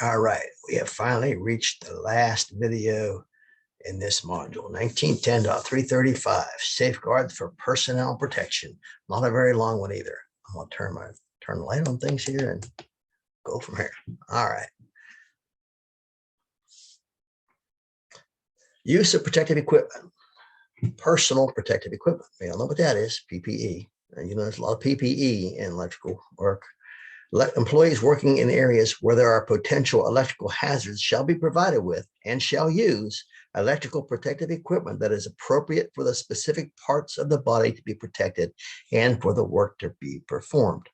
All right, we have finally reached the last video in this module, 1910.335, safeguards for personnel protection. Not a very long one either. I'm gonna turn the light on things here and go from here. All right. Use of protective equipment, personal protective equipment. We all know what that is, PPE. And you know, there's a lot of PPE in electrical work. Employees working in areas where there are potential electrical hazards shall be provided with and shall use electrical protective equipment that is appropriate for the specific parts of the body to be protected and for the work to be performed.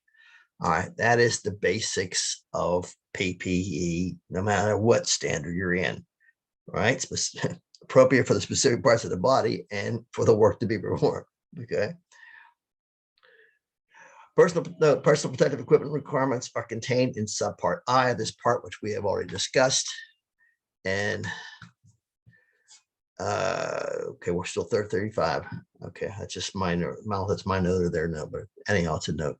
All right, that is the basics of PPE, no matter what standard you're in, right? Appropriate for the specific parts of the body and for the work to be performed, okay? Personal protective equipment requirements are contained in subpart I of this part, which we have already discussed. And okay, we're still 35. Okay, that's just my note. That's my note or their note, but anyhow, it's a note.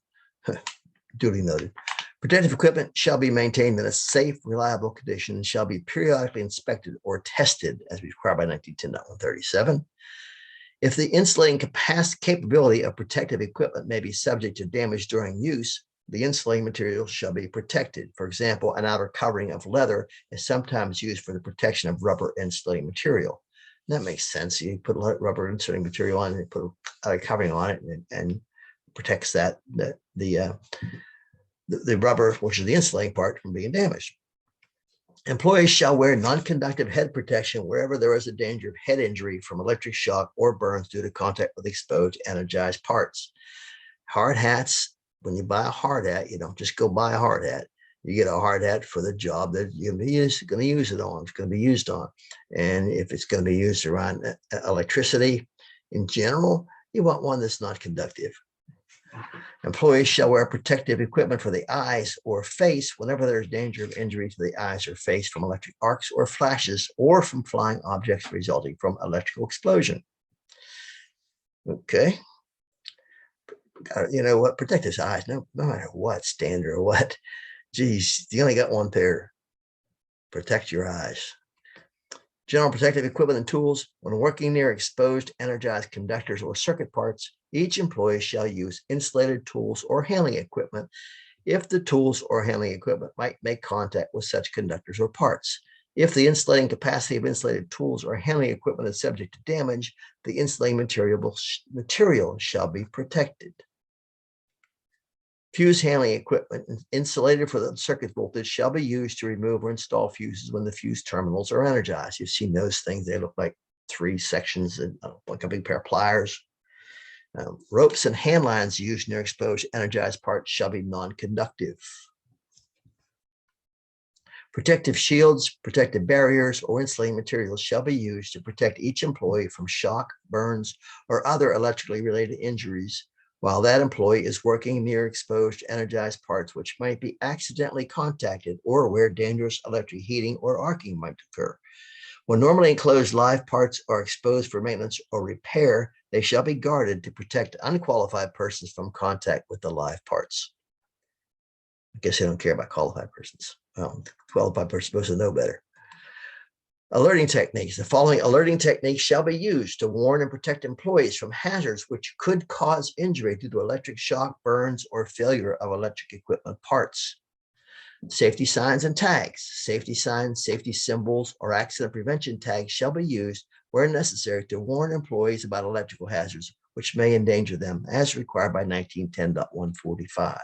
Duly noted. Protective equipment shall be maintained in a safe, reliable condition and shall be periodically inspected or tested as required by 1910.137. If the insulating capability of protective equipment may be subject to damage during use, the insulating material shall be protected. For example, an outer covering of leather is sometimes used for the protection of rubber insulating material. That makes sense. You put rubber insulating material on and put a covering on it and protects that the rubber, which is the insulating part, from being damaged. Employees shall wear non-conductive head protection wherever there is a danger of head injury from electric shock or burns due to contact with exposed energized parts. Hard hats, when you buy a hard hat, you don't just go buy a hard hat. You get a hard hat for the job that you're going to use it on. It's going to be used on. And if it's going to be used around electricity in general, you want one that's not conductive. Employees shall wear protective equipment for the eyes or face whenever there is danger of injury to the eyes or face from electric arcs or flashes or from flying objects resulting from electrical explosion. Okay. You know what? Protect his eyes, no matter what standard or what. Geez, you only got one pair. Protect your eyes. General protective equipment and tools. When working near exposed energized conductors or circuit parts, each employee shall use insulated tools or handling equipment if the tools or handling equipment might make contact with such conductors or parts. If the insulating capacity of insulated tools or handling equipment is subject to damage, the insulating material shall be protected. Fuse handling equipment insulated for the circuit voltage shall be used to remove or install fuses when the fuse terminals are energized. You've seen those things. They look like three sections and like a big pair of pliers. Ropes and hand lines used near exposed energized parts shall be non-conductive. Protective shields, protective barriers, or insulating materials shall be used to protect each employee from shock, burns, or other electrically related injuries while that employee is working near exposed energized parts which might be accidentally contacted or where dangerous electric heating or arcing might occur. When normally enclosed live parts are exposed for maintenance or repair, they shall be guarded to protect unqualified persons from contact with the live parts. I guess they don't care about qualified persons. Qualified persons are supposed to know better. Alerting techniques. The following alerting techniques shall be used to warn and protect employees from hazards which could cause injury due to electric shock, burns, or failure of electric equipment parts. Safety signs and tags. Safety signs, safety symbols, or accident prevention tags shall be used where necessary to warn employees about electrical hazards which may endanger them as required by 1910.145.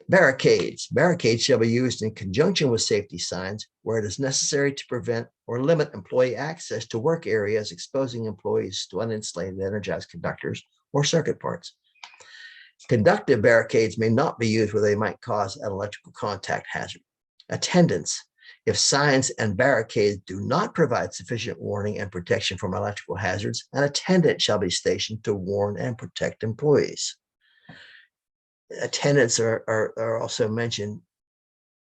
Barricades. Barricades shall be used in conjunction with safety signs where it is necessary to prevent or limit employee access to work areas exposing employees to uninsulated energized conductors or circuit parts. Conductive barricades may not be used where they might cause an electrical contact hazard. Attendance. If signs and barricades do not provide sufficient warning and protection from electrical hazards, an attendant shall be stationed to warn and protect employees. Attendants are also mentioned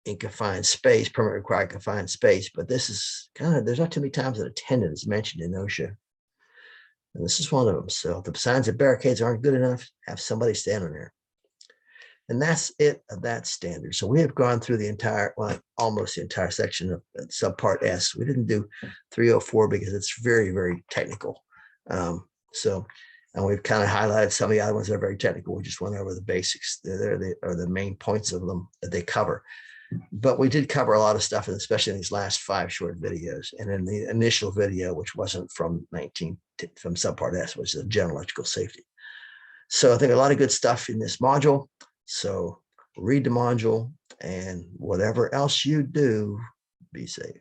in confined space, permit required confined space, but this is there's not too many times that attendant is mentioned in OSHA. And this is one of them. So if the signs and barricades aren't good enough, have somebody standing there. And that's it of that standard. So we have gone through the entire, well, almost the entire section of subpart S. We didn't do 304 because it's very, very technical. So, and we've kind of highlighted some of the other ones that are very technical. We just went over the basics. They're the main points of them that they cover. But we did cover a lot of stuff, and especially in these last 5 short videos. And in the initial video, which wasn't from subpart S, which is general electrical safety. So I think a lot of good stuff in this module. So read the module, and whatever else you do, be safe.